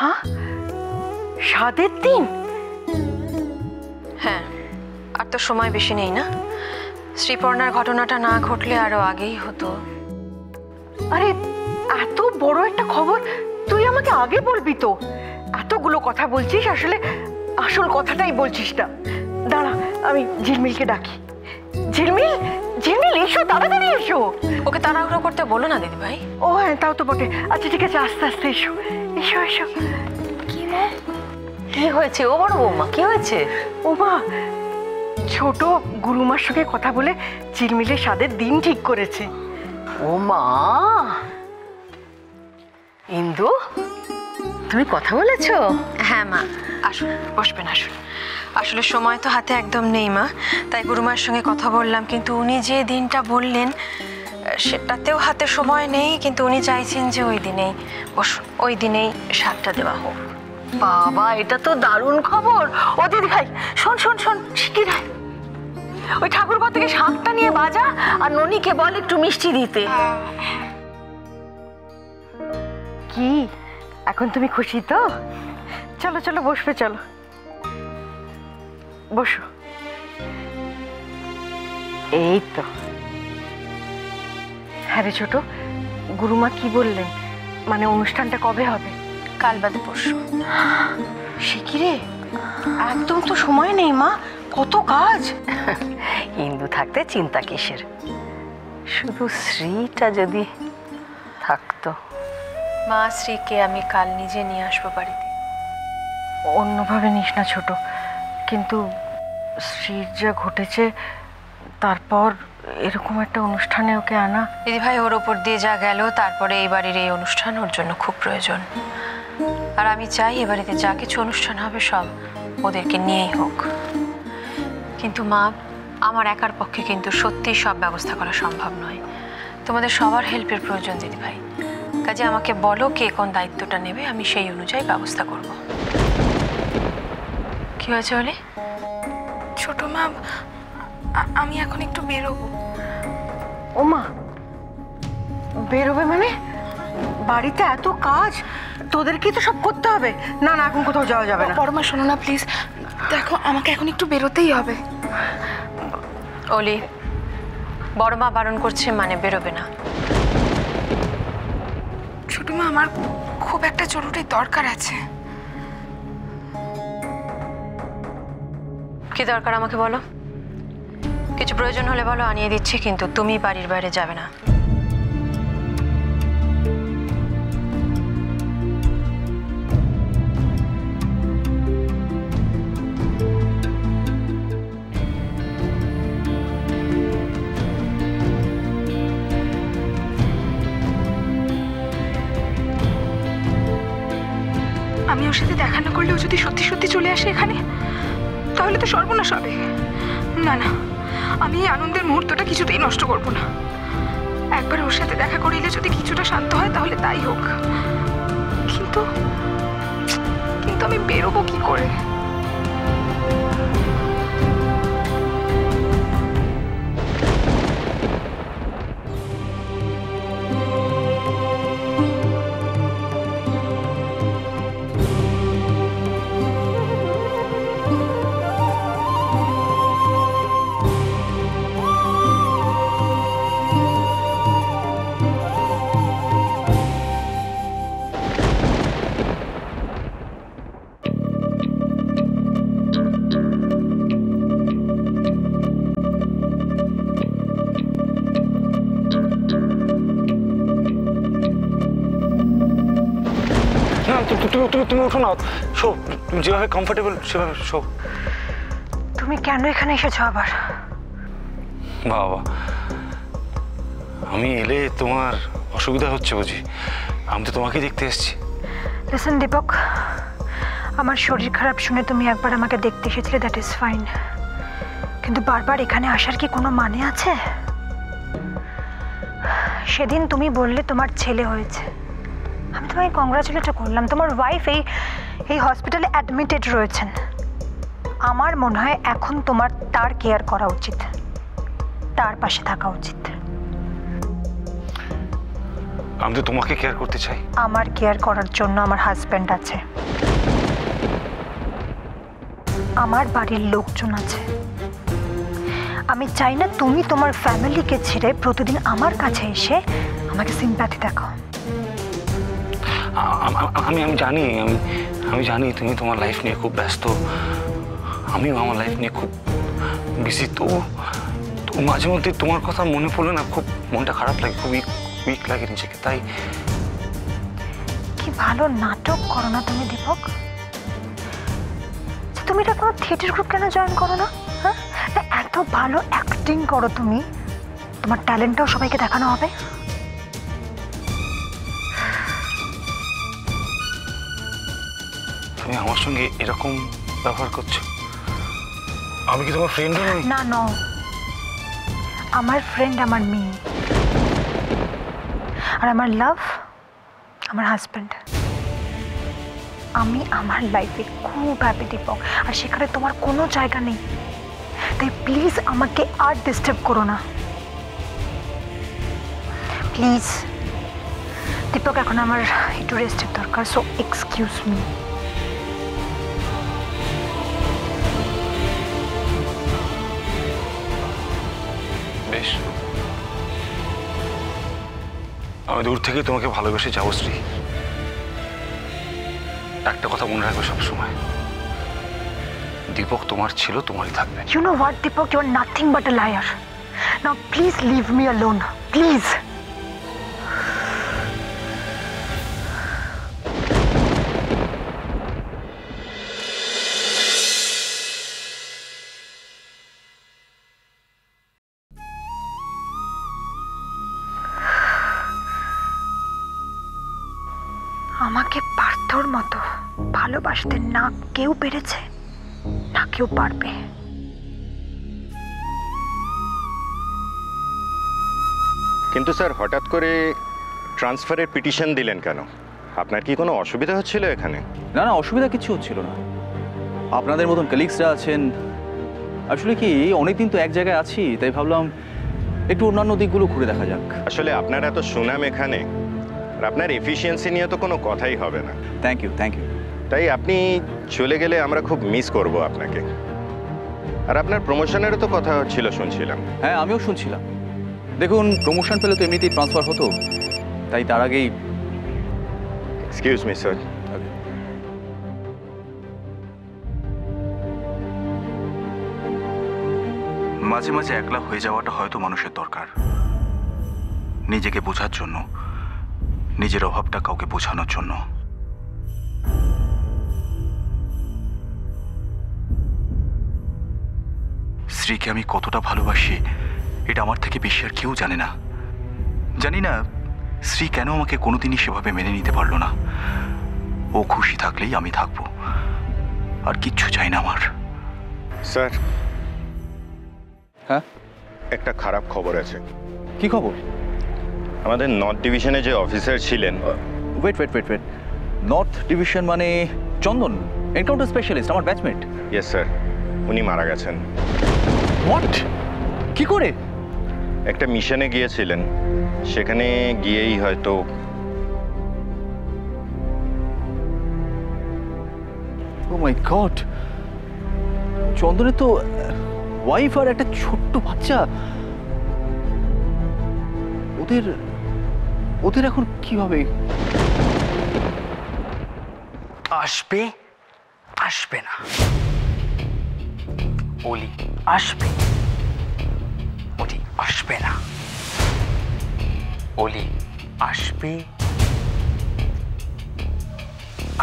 হ্যাঁ, 7-এর দিন? হ্যাঁ, আর তো সময় বেশি নেই না। শ্রীপর্ণার ঘটনাটা না ঘটলে আরো আগেই হতো। আরে এত বড় একটা খবর তুই আমাকে আগে বলবি তো। এতগুলো কথা বলছিস, আসলে আসল কথাটাই বলছিস না। দাঁড়া, আমি ঝিলমিলকে ডাকি। ঝিলমিল, ঝিলমিল এসো, তাড়াতাড়ি এসো। ওকে তাড়াহুড়ো করতে বলো না দিদি ভাই। ও হ্যাঁ, তাও তো বটে। আচ্ছা ঠিক আছে, আস্তে আস্তে এসো। এসো এসো। কি হয়েছে ও বড় বৌমা, কি হয়েছে? ও মা, ছোট গুরুমার সঙ্গে কথা বলে ঝিলমিলের 7-এর দিন ঠিক করেছে। ও মা, ইন্দু তুমি কথা বলেছো? হ্যাঁ মা, আসুন বসবেন, আসুন। আসলে সময় তো হাতে একদম নেই মা, তাই গুরুমার সঙ্গে কথা বললাম। কিন্তু উনি যে দিনটা বললেন সেটাতেও হাতে সময় নেই, কিন্তু উনি চাইছেন যে ওই দিনেই, বসুন, ওই দিনেই সাতটা দেওয়া হোক। বাবা, এটা তো দারুণ খবর। ও দিদি ভাই, শোন শোন শোন, শিগগির আয়। ওই ঠাকুরঘর থেকে শাঁখটা নিয়ে বাজা, আর ননিকে বল একটু মিষ্টি দিতে। কি এখন তুমি খুশি তো? চলো চলো বসবে, চলো বসো। এই তো। হ্যাঁ রে ছোট, গুরুমা কি বললেন? মানে অনুষ্ঠানটা কবে হবে? কাল বাদে পরশু। সে কি রে, একদম তো সময় নেই মা, কত কাজ। ইন্দু থাকতে চিন্তা কিসের, শুধু শ্রীটা যদি থাকতো। মা, শ্রীকে আমি কাল নিজে নিয়ে আসবো বাড়িতে। অন্যভাবে নিস না ছোট, কিন্তু শ্রীর যা ঘটেছে, তারপর এরকম একটা অনুষ্ঠানে ওকে আনা। দিদি ভাই, ওর ওপর দিয়ে যা গেল, তারপরে এই বাড়ির এই অনুষ্ঠান ওর জন্য খুব প্রয়োজন। আর আমি চাই এ বাড়িতে যা কিছু অনুষ্ঠান হবে সব ওদেরকে নিয়েই হোক। কিন্তু মা, আমার একার পক্ষে কিন্তু সত্যিই সব ব্যবস্থা করা সম্ভব নয়। তোমাদের সবার হেল্পের প্রয়োজন দিদি ভাই। কাজে আমাকে বলো কে কোন দায়িত্বটা নেবে, আমি সেই অনুযায়ী ব্যবস্থা করব। কি হয়েছে বলে? ছোট মা, আমি এখন একটু বেরোবো। ও মা, বেরোবে মানে? বাড়িতে এত কাজ, তোদেরকেই তো সব করতে হবে। না না, এখন কোথাও যাওয়া যাবে না। বড় মা শোনো না প্লিজ, দেখো আমাকে এখন একটু বেরোতেই হবে। অলি, বড় মা বারণ করছে মানে বেরোবে না। ছোট মা, আমার খুব একটা জরুরি দরকার আছে। কি দরকার আমাকে বলো। কিছু প্রয়োজন হলে বলো, আনিয়ে দিচ্ছি, কিন্তু তুমি বাড়ির বাইরে যাবে না। আমি ওর সাথে দেখা না করলেও যদি সত্যি সত্যি চলে আসে এখানে, তাহলে তো সর্বনাশ হবে। না না, আমি এই আনন্দের মুহূর্তটা কিছুতেই নষ্ট করব না। একবার ওর সাথে দেখা করিলে যদি কিছুটা শান্ত হয় তাহলে তাই হোক, কিন্তু কিন্তু আমি বেরোবো কি করে? তুমি ওঠো না, শো, তুমি যেভাবে কমফোর্টেবল সেভাবে শো। তুমি কেন এখানে এসেছো আবার? বাবা, আমি এলে তোমার অসুবিধা হচ্ছে বুঝি? আমি তো তোমাকেই দেখতে এসেছি। লিসেন দীপক, আমার শরীর খারাপ শুনে তুমি একবার আমাকে দেখতে এসেছিলে, দ্যাট ইজ ফাইন, কিন্তু বারবার এখানে আসার কি কোনো মানে আছে? সেদিন তুমি বললে তোমার ছেলে হয়েছে, আমি তোমায় কংগ্রাচুলেট করলাম। তোমার ওয়াইফ এই হসপিটালে অ্যাডমিটেড রয়েছেন। আমার মনে হয় এখন তোমার তার কেয়ার করা উচিত, তার পাশে থাকা উচিত। আমি তো তোমাকে কেয়ার করতে চাই। আমার কেয়ার করার জন্য আমার হাজব্যান্ড আছে, আমার বাড়ির লোকজন আছে। আমি চাই না তুমি তোমার ফ্যামিলিকে ছেড়ে প্রতিদিন আমার কাছে এসে আমাকে সিম্প্যাথি দেখাও। আমি জানি, আমি জানি তুমি তোমার লাইফ নিয়ে খুব ব্যস্ত, আমিও আমার লাইফ নিয়ে খুব বিজি। তো মাঝে মধ্যে তোমার কথা মনে পড়লে না খুব মনটা খারাপ লাগে, খুব উইক লাগে নিজেকে। তাই কি ভালো নাটক করো না তুমি দীপক। তুমি এটা কোনো থিয়েটার গ্রুপ কেন জয়েন করো না? হ্যাঁ, এত ভালো অ্যাক্টিং করো তুমি, তোমার ট্যালেন্টটাও সবাইকে দেখানো হবে। তুমি আমার সঙ্গে এরকম ব্যবহার করছো? আমি কি তোমার ফ্রেন্ড নই? না, আমার ফ্রেন্ড আমার মেয়ে, আর আমার লাভ আমার হাজব্যান্ড। আমি আমার লাইফে খুব হ্যাপি দীপক, আর সেখানে তোমার কোনো জায়গা নেই। তাই প্লিজ আমাকে আর ডিস্টার্ব করো না, প্লিজ। দীপক, এখন আমার একটু রেস্টের দরকার, সো এক্সকিউজ মি। বেশ, আমি দূর থেকে তোমাকে ভালোবেসে যাবো শ্রী। একটা কথা মনে রাখবে সবসময়, দীপক তোমার ছিল, তোমারই থাকবে। You know what, Deepak? You are nothing but a liar. Now please leave me alone. Please. আমাকে পার্থর মতো ভালোবাসতে না কেউ পেরেছে, না কেউ পারবে। কিন্তু স্যার, হঠাৎ করে ট্রান্সফারের পিটিশন দিলেন কেন? আপনার কি কোনো অসুবিধা হচ্ছিল এখানে? না না, অসুবিধা কিছু হচ্ছিল না। আপনাদের মতন কলিগসরা আছেন। আসলে কি, অনেকদিন তো এক জায়গায় আছি, তাই ভাবলাম একটু অন্যান্য দিকগুলো ঘুরে দেখা যাক। আসলে আপনার এত সুনাম এখানে, আর আপনার এফিসিয়েন্সি নিয়ে তো কোনো কথাই হবে না। Thank you, thank you. তাই আপনি চলে গেলে আমরা খুব মিস করব আপনাকে। আর আপনার প্রমোশনেরও তো কথা হচ্ছিল শুনছিলাম। হ্যাঁ, আমিও শুনছিলাম। দেখুন, প্রমোশন পেলে তো এমনিতেই ট্রান্সফার হতো, তাই তার আগেই। Excuse me sir. মাঝে মাঝে একলা হয়ে যাওয়াটা হয়তো মানুষের দরকার, নিজেকে বোঝার জন্য, নিজের অভাবটা কাউকে বোঝানোর জন্য। স্ত্রীকে আমি কতটা ভালোবাসি এটা আমার থেকে বেশি আর কেউ জানে না। জানি না স্ত্রী কেন আমাকে কোনোদিনই সেভাবে মেনে নিতে পারলো না। ও খুশি থাকলেই আমি থাকবো, আর কিচ্ছু চাই না আমার। স্যার, হ্যাঁ, একটা খারাপ খবর আছে। কি খবর? আমাদের নর্থ ডিভিশনে যে অফিসার ছিলেন। Wait wait wait wait north division মানে চন্দন, এনকাউন্টার স্পেশালিস্ট, আমার ব্যাচমেট। ইয়েস স্যার, উনি মারা গেছেন। হোয়াট? কি করে? একটা মিশনে গিয়েছিলেন, সেখানে গিয়েই হয়তো। ও মাই গড, চন্দনের তো ওয়াইফ আর একটা ছোট্ট বাচ্চা। ওদের ওদের এখন কি হবে? আসবে আসবে না, ওলি আসবে, ওলি আসবে না, ওলি আসবে,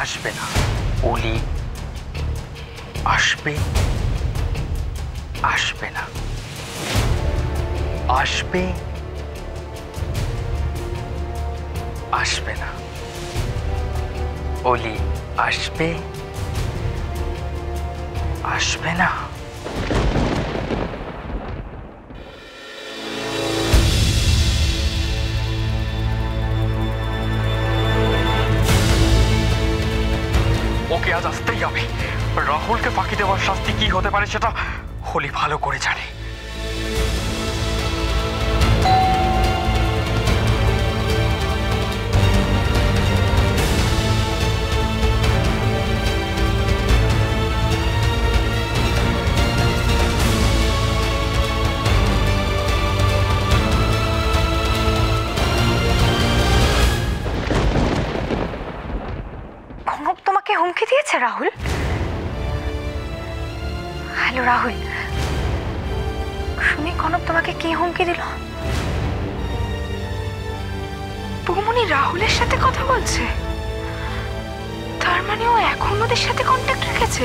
আসবে না, ওলি আসবে, আসবে না, আসবে, আসবে না, ওলি আসবে, আসবে না। ওকে আজ আসতেই হবে। রাহুলকে ফাঁকি দেওয়ার শাস্তি কি হতে পারে সেটা হোলি ভালো করে জানে। হয়েছে রাহুল? হ্যালো রাহুল, শুনি কনক তোমাকে কি হুমকি দিল? বৌমনি রাহুলের সাথে কথা বলছে, তার মানে ও এখন ওদের সাথে কন্ট্যাক্ট রেখেছে।